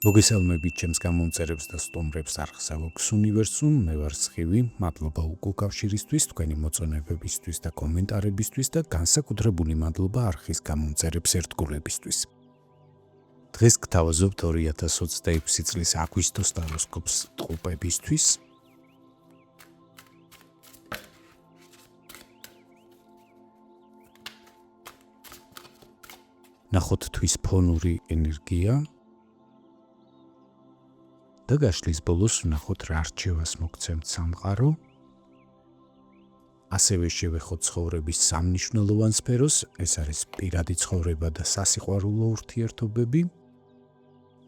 მოგესალმებით ჩემს გამომწერებს და სტუმრებს არხსა Vox Universum, მე ვარ სხივი, მადლობა უკავშირისთვის, თქვენი მოწონებებისთვის და კომენტარებისთვის და განსაკუთრებული მადლობა არხის გამომწერებს ერთგულებისთვის. დღეს გთავაზობთ 2026 წლის აგვისტოს ჰოროსკოპს ტყუპებისთვის. ნახოთ თვის ფონური ენერგია. და გაშლის ბოლოს ვნახოთ რა რჩევას მოგცემთ სამყარო. ასევე შევეხოთ ცხოვრების სამნიშნელოვან სფეროს, ეს არის პირადი ცხოვრება და სასიყვარულო ურთიერთობები,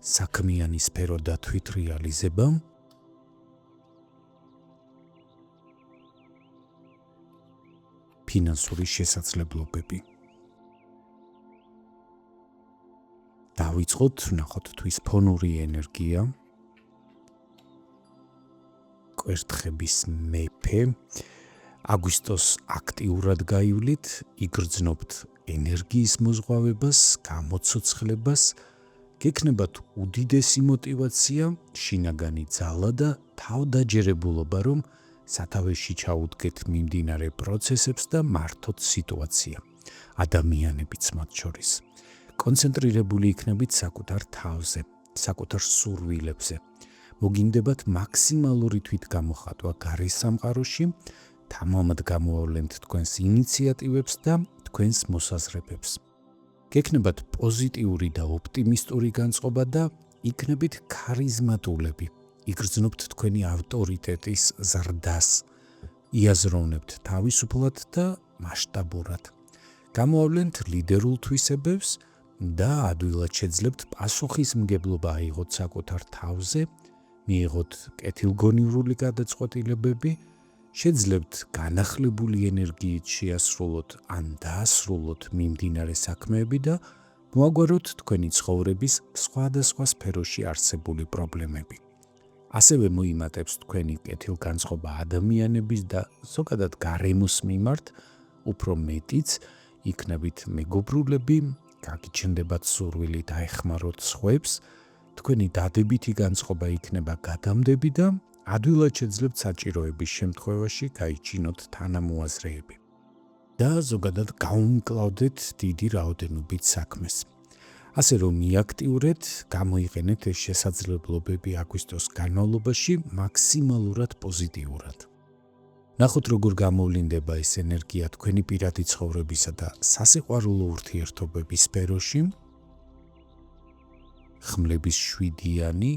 საქმიანი სფერო და თვითრეალიზება, ფინანსური შესაძლებლობები. დავიწყოთ ვნახოთ თვის ფონური ენერგია. კვერთხების მეფე, აგვისტოს აქტიურად გაივლით, იგრძნობთ ენერგიის მოზღვავებას, გამოცოცხლებას, გექნებათ უდიდესი მოტივაცია, შინაგანი ძალა და თავდაჯერებულობა, რომ სათავეში ჩაუდგეთ მიმდინარე პროცესებს და მართოთ სიტუაცია, ადამიანებიც მათ შორის. კონცენტრირებული იქნებით საკუთარ თავზე, საკუთარ სურვილებზე. მოგინდებათ მაქსიმალური თვითგამოხატვა გარე სამყაროში, თამამად გამოავლენთ თქვენს ინიციატივებს და თქვენს მოსაზრებებს. გექნებათ პოზიტიური და ოპტიმისტური განწყობა და იქნებით ქარიზმატულები. იგრძნობთ თქვენი ავტორიტეტის ზრდას, იაზროვნებთ თავისუფლად და მასშტაბურად. გამოავლენთ ლიდერულ თვისებებს და ადვილად შეძლებთ პასუხისმგებლობა აიღოთ საკუთარ თავზე, მიიღოთ კეთილგონივრული გადაწყვეტილებები, შეძლებთ განახლებული ენერგიით შეასრულოთ ან დაასრულოთ მიმდინარე საქმეები და მოაგვაროთ თქვენი ცხოვრების სხვადასხვა სფეროში არსებული პრობლემები. ასევე მოიმატებს თქვენი კეთილგანწყობა ადამიანების და ზოგადად გარემოს მიმართ, უფრო მეტიც იქნებით მეგობრულები, გაგიჩნდებათ სურვილი დაეხმაროთ სხვებს, თქვენი დადებითი განწყობა იქნება გადამდები და ადვილად შეძლებთ საჭიროების შემთხვევაში გაიჩინოთ თანამოაზრეები. და ზოგადად გაუმკლავდეთ დიდი რაოდენობით საქმეს. ასე რომ მიაქტიურეთ, გამოიყენეთ ეს შესაძლებლობები აგვისტოს განმავლობაში მაქსიმალურად პოზიტიურად. ნახოთ როგორ გამოვლინდება ეს ენერგია თქვენი პირადი ცხოვრებისა და სასიყვარულო ურთიერთობების სფეროში. ხმლების 7-იანი,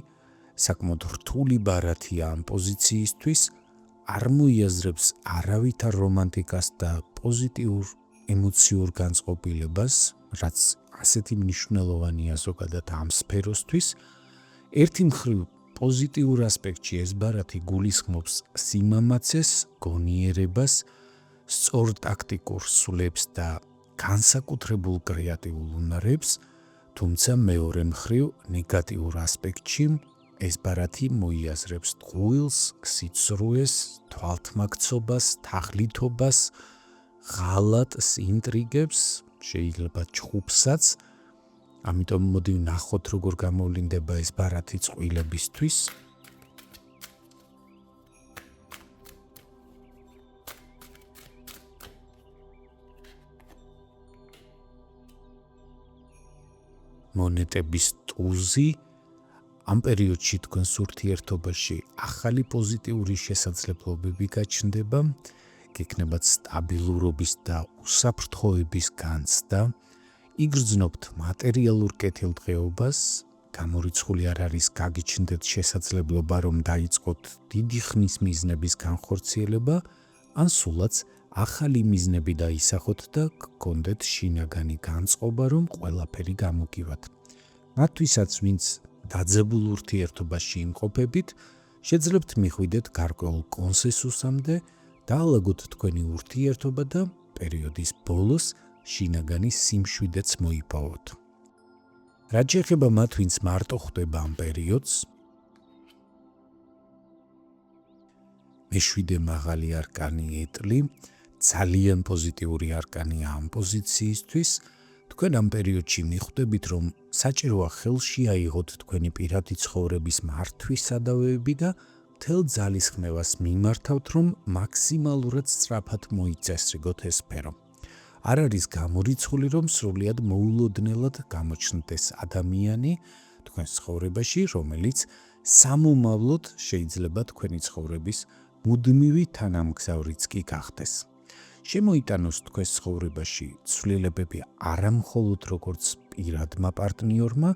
საკმაოდ რთული ბარათია ამ პოზიციისთვის, არ მოიაზრებს არავითარ რომანტიკას და პოზიტიურ ემოციურ განწყობილებას, რაც ასეთი მნიშვნელოვანია ზოგადად ამ სფეროსთვის. ერთი მხრივ პოზიტიურ ასპექტში ეს ბარათი გულისხმობს სიმამაცეს, გონიერებას, სწორ ტაქტიკურ სულებს და განსაკუთრებულ კრეატიულ უნარებს, თუმცა მეორე მხრივ ნეგატიურ ასპექტში ეს ბარათი მოიაზრებს ტყუილს, სიცრუეს, თვალთმაქცობას, თაღლითობას, ღალატს, ინტრიგებს, შეიძლება ჩხუბსაც. ამიტომ მოდი ვნახოთ როგორ გამოვლინდება ეს ბარათი წყვილებისთვის. მონეტების ტუზი. ამ პერიოდში თქვენს ურთიერთობაში ახალი პოზიტიური შესაძლებლობები გაჩნდება, გექნებათ სტაბილურობის და უსაფრთხოების განცდა, იგრძნობთ მატერიალურ კეთილდღეობას, გამორიცხული არ არის გაგიჩნდეთ შესაძლებლობა, რომ დაიწყოთ დიდი ხნის მიზნების განხორციელება, ან სულაც ახალი მიზნები დაისახოთ და გქონდეთ შინაგანი განწყობა, რომ ყველაფერი გამოგივათ. მათთვისაც, ვინც დაძაბულ ურთიერთობაში იმყოფებით, შეძლებთ მიხვიდეთ გარკვეულ კონსენსუსამდე, დაალაგოთ თქვენი ურთიერთობა და პერიოდის ბოლოს შინაგანი სიმშვიდეც მოიპოვოთ. რაც შეეხება მათ, ვინც მარტო ხვდება ამ პერიოდს, მე-7 მაღალი არკანი ეტლი, ძალიან პოზიტიური არკანია ამ პოზიციისთვის, თქვენ ამ პერიოდში მიხვდებით, რომ საჭიროა ხელში აიღოთ თქვენი პირადი ცხოვრების მართვის სადავეები და მთელ ძალისხმევას მიმართავთ, რომ მაქსიმალურად სწრაფად მოიწესრიგოთ ეს სფერო. არ არის გამორიცხული, რომ სრულიად მოულოდნელად გამოჩნდეს ადამიანი თქვენს ცხოვრებაში, რომელიც სამომავლოდ შეიძლება თქვენი ცხოვრების მუდმივი თანამგზავრიც კი გახდეს. შემოიტანოს თქვენს ცხოვრებაში ცვლილებები არა მხოლოდ როგორც პირადმა პარტნიორმა,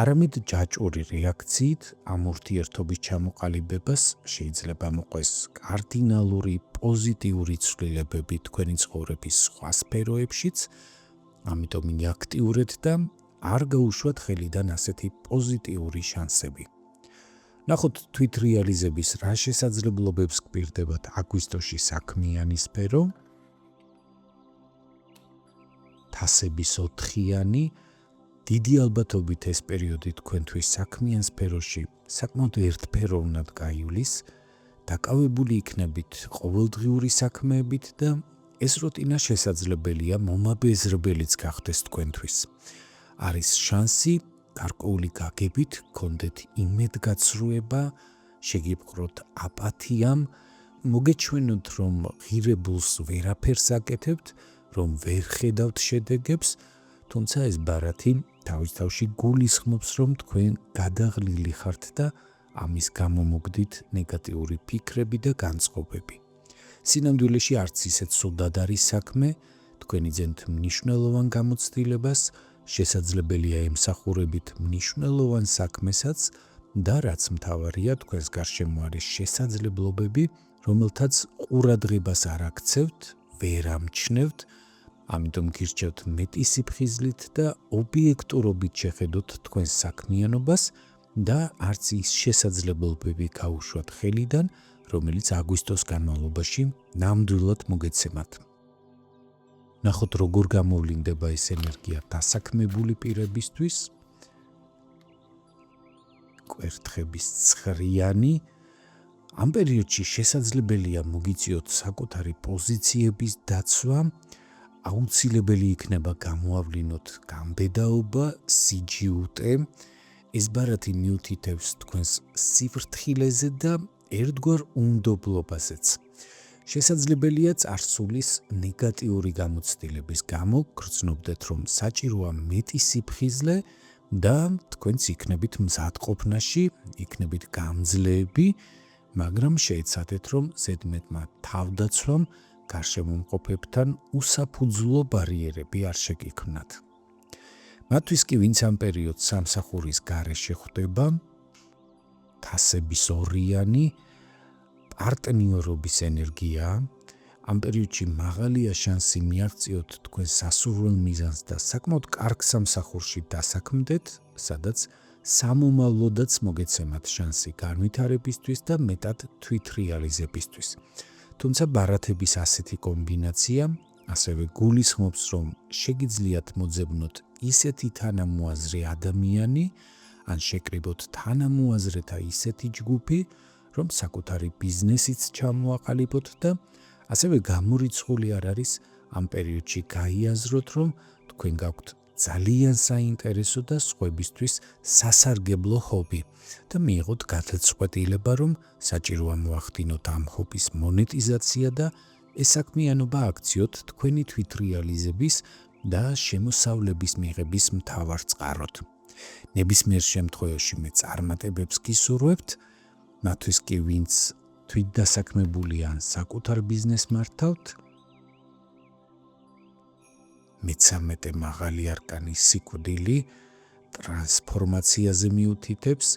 არამედ ჯაჭვური რეაქციით ამ ურთიერთობის ჩამოყალიბებას შეიძლება მოყვეს კარდინალური პოზიტიური ცვლილებები თქვენი ცხოვრების სხვა სფეროებშიც, ამიტომ აქტიურეთ და არ გაუშვათ ხელიდან ასეთი პოზიტიური შანსები. ნახოთ თვითრეალიზების რა შესაძლებლობებს გვპირდებათ აგვისტოში საქმიანი სფერო, თასების 4-იანი, დიდი ალბათობით ეს პერიოდი თქვენთვის საქმიან სფეროში საკმაოდ ერთფეროვნად გაივლის, დაკავებული იქნებით ყოველდღიური საქმეებით და ეს რუტინა შესაძლებელია მომაბეზრებელიც გახდეს თქვენთვის. არის შანსი გარკვეული გაგებით გქონდეთ იმედგაცრუება, შეგიპყროთ აპათიამ, მოგეჩვენოთ, რომ ღირებულს ვერაფერს აკეთებთ, რომ ვერ ხედავთ შედეგებს, თუმცა ეს ბარათი თავის თავში გულისხმობს, რომ თქვენ გადაღლილი ხართ და ამის გამო მოგდით ნეგატიური ფიქრები და განწყობები. სინამდვილეში არც ისეთ სუდად არის საქმე, თქვენი ძენთ მნიშვნელოვან გამოცდილებას, შესაძლებელია ემსახურებით მნიშვნელოვან საქმესაც და რაც მთავარია, თქვენს გარშემო არის შესაძლებლობები, რომელთაც ყურადღებას არ აქცევთ, ვერ ამჩნევთ, ამიტომ გირჩევთ მეტი სიფხიზლით და ობიექტურობით შეხედოთ თქვენს საქმიანობას და არც ის შესაძლებლობები გაუშვათ ხელიდან, რომელიც აგვისტოს განმავლობაში ნამდვილად მოგეცემათ. ნახოთ, როგორ გამოვლინდება ეს ენერგია დასაქმებული პირებისთვის. კვერთხების 9-იანი. ამ პერიოდში შესაძლებელია მოგიწიოთ საკუთარი პოზიციების დაცვა, აუცილებელი იქნება გამოავლინოთ გამბედაობა, სიჯიუტე. ეს ბარათი მიუთითებს თქვენს სიფრთხილეზე და ერთგვარ უნდობლობაზეც. შესაძლებელია წარსულის ნეგატიური გამოცდილების გამო გრძნობდეთ, რომ საჭიროა მეტი სიფხიზლე და თქვენც იქნებით მზადყოფნაში, იქნებით გამძლეები, მაგრამ შეეცადეთ, რომ ზედმეტმა თავდაცვამ გარშემო მყოფებთან უსაფუძვლო ბარიერები არ შეგიქმნათ. მათთვის კი, ვინც ამ პერიოდს სამსახურის გარეშე ხვდება, თასების 2-იანი, პარტნიორობის ენერგია, ამ პერიოდში მაღალია შანსი მიაღწიოთ თქვენ სასურველ მიზანს და საკმაოდ კარგ სამსახურში დასაქმდეთ, სადაც სამომავლოდაც მოგეცემათ შანსი განვითარებისთვის და მეტად თვითრეალიზებისთვის. თუმცა ბარათების ასეთი კომბინაცია ასევე გულისხმობს, რომ შეგიძლიათ მოძებნოთ ისეთი თანამოაზრე ადამიანი, ან შეკრიბოთ თანამოაზრეთა ისეთი ჯგუფი, რომ საკუთარი ბიზნესიც ჩამოაყალიბოთ და ასევე გამორიცხული არ არის ამ პერიოდში გაიაზროთ, რომ თქვენ გაქვთ ძალიან საინტერესო და სხვებისთვის სასარგებლო ჰობი და მიიღოთ გადაწყვეტილება, რომ საჭიროა მოახდინოთ ამ ჰობის მონეტიზაცია და ეს საქმიანობა აქციოთ თქვენი თვითრეალიზების და შემოსავლების მიღების მთავარ წყაროდ. ნებისმიერ შემთხვევაში მე წარმატებებს გისურვებთ, მათთვის კი, ვინც თვითდასაქმებული ან საკუთარ ბიზნესს მართავთ. მე-13 მაღალი არკანის სიკვდილი ტრანსფორმაციაზე მიუთითებს.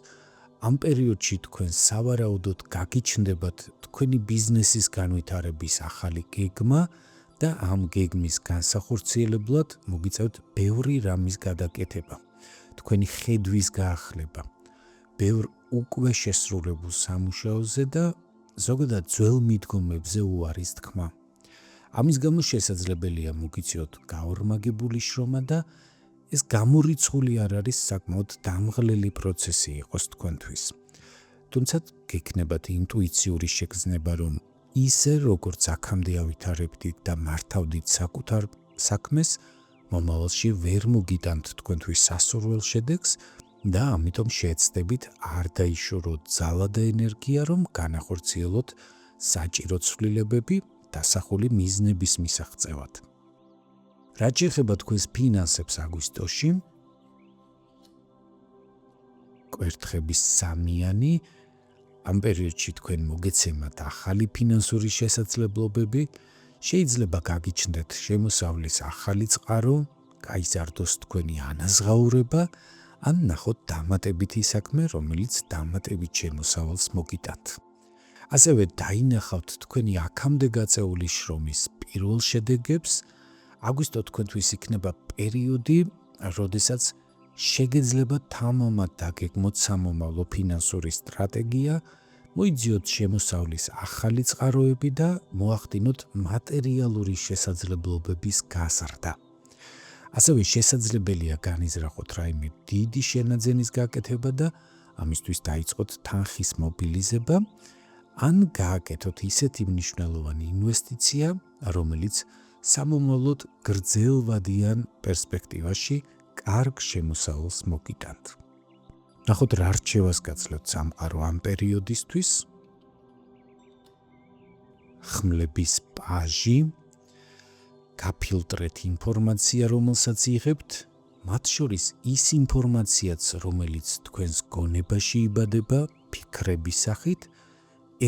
ამ პერიოდში თქვენ სავარაუდოდ გაგიჩნდებათ თქვენი ბიზნესის განვითარების ახალი გეგმა და ამ გეგმის განსახორციელებლად მოგიწევთ ბევრი რამის გადაკეთება, თქვენი ხედვის გაახლება, ბევრ უკვე შესრულებულ სამუშაოზე და ზოგადად ძველ მიდგომებზე უარის თქმა. ამის გამო შესაძლებელია მოგიწიოთ გაორმაგებული შრომა და ეს გამორიცხული არ არის საკმაოდ დამღლელი პროცესი იყოს თქვენთვის. თუმცა გექნებათ ინტუიციური შეგრძნება, რომ ისე როგორც აქამდე ავითარებდით და მართავდით საკუთარ საქმეს, მომავალში ვერ მოგიტანთ თქვენთვის სასურველ შედეგს და ამიტომ შეეცდებით არ დაიშოროთ ძალა და ენერგია, რომ განახორციელოთ საჭირო ცვლილებები დასახული მიზნების მისაღწევად. რაც შეეხება თქვენს ფინანსებს აგვისტოში, კვერთხების სამიანი, ამ პერიოდში თქვენ მოგეცემათ ახალი ფინანსური შესაძლებლობები, შეიძლება გაგიჩნდეთ შემოსავლის ახალი წყარო, გაიზარდოს თქვენი ანაზღაურება, ან ნახოთ დამატებითი საქმე, რომელიც დამატებით შემოსავალს მოგიტანთ. ასევე დაინახავთ თქვენი აქამდე გაწეული შრომის პირველ შედეგებს. აგვისტო თქვენთვის იქნება პერიოდი, როდესაც შეგეძლება თამამად დაგეგმოთ სამომავლო ფინანსური სტრატეგია, მოიძიოთ შემოსავლის ახალი წყაროები და მოახდინოთ მატერიალური შესაძლებლობების გაზრდა. ასევე შესაძლებელია განიზრახოთ რაიმე დიდი შენაძენის გაკეთება და ამისთვის დაიწყოთ თანხის მობილიზება, ან გააკეთოთ ისეთი მნიშვნელოვანი ინვესტიცია, რომელიც სამომავლოდ გრძელვადიან პერსპექტივაში კარგ შემოსავალს მოგიტანთ. ნახოთ რა რჩევას გაძლევთ სამყარო ამ პერიოდისთვის. ხმლების პაჟი, გაფილტრეთ ინფორმაცია, რომელსაც იღებთ, მათ შორის ის ინფორმაციაც, რომელიც თქვენს გონებაში იბადება ფიქრების სახით,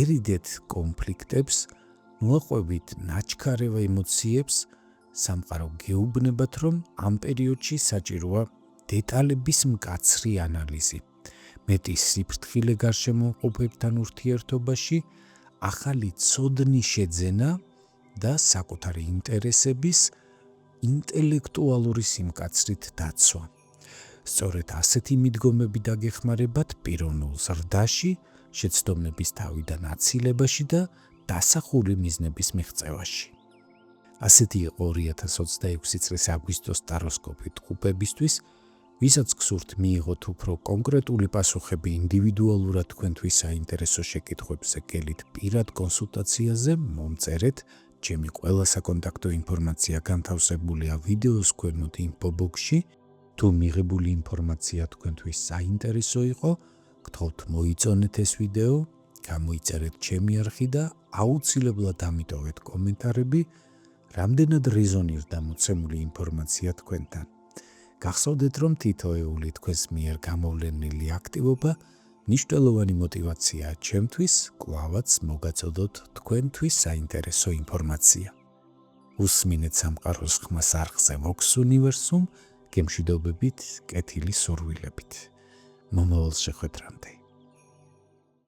ერიდეთ კონფლიქტებს, მოაყვებით ნაჩქარევ ემოციებს, სამყარო გეუბნებათ, რომ ამ პერიოდში საჭიროა დეტალების მკაცრი ანალიზი, მეტი სიფრთხილე გარშემოყოფებთან ურთიერთობაში, ახალი ცოდნის შეძენა და საკუთარი ინტერესების ინტელექტუალური სიმკაცრით დაცვა. სწორედ ასეთი მიდგომები დაგეხმარებათ პიროვნულ ზრდაში, შეცდომების თავიდან აცილებაში და დასახული მიზნების მიღწევაში. ასეთი იყო 2026 წლის აგვისტოს ტაროსკოპი ტყუპებისთვის, ვისაც გსურთ მიიღოთ უფრო კონკრეტული პასუხები ინდივიდუალურად თქვენთვის საინტერესო შეკითხვებზე გელით პირად კონსულტაციაზე, მომწერეთ. ჩემი ყველა საკონტაქტო ინფორმაცია განთავსებულია ვიდეოს ქვემოთ ინფობოქსში. თუ მიღებული ინფორმაცია თქვენთვის საინტერესო იყო, გთხოვთ მოიწონეთ ეს ვიდეო, გამოიწერეთ ჩემი არხი და აუცილებლად ამიტოვეთ კომენტარები, რამდენად რეზონირდა მოცემული ინფორმაცია თქვენთან. გახსოვდეთ, რომ თითოეული თქვენს მიერ გამოვლენილი აქტივობა მნიშვნელოვანი მოტივაციაა ჩემთვის, კვლავაც მოგაწოდოთ თქვენთვის საინტერესო ინფორმაცია. უსმინეთ სამყაროს ხმას არხზე Vox Universum, გემშვიდობებით, კეთილი სურვილებით. მომავალ შეხვედრამდე.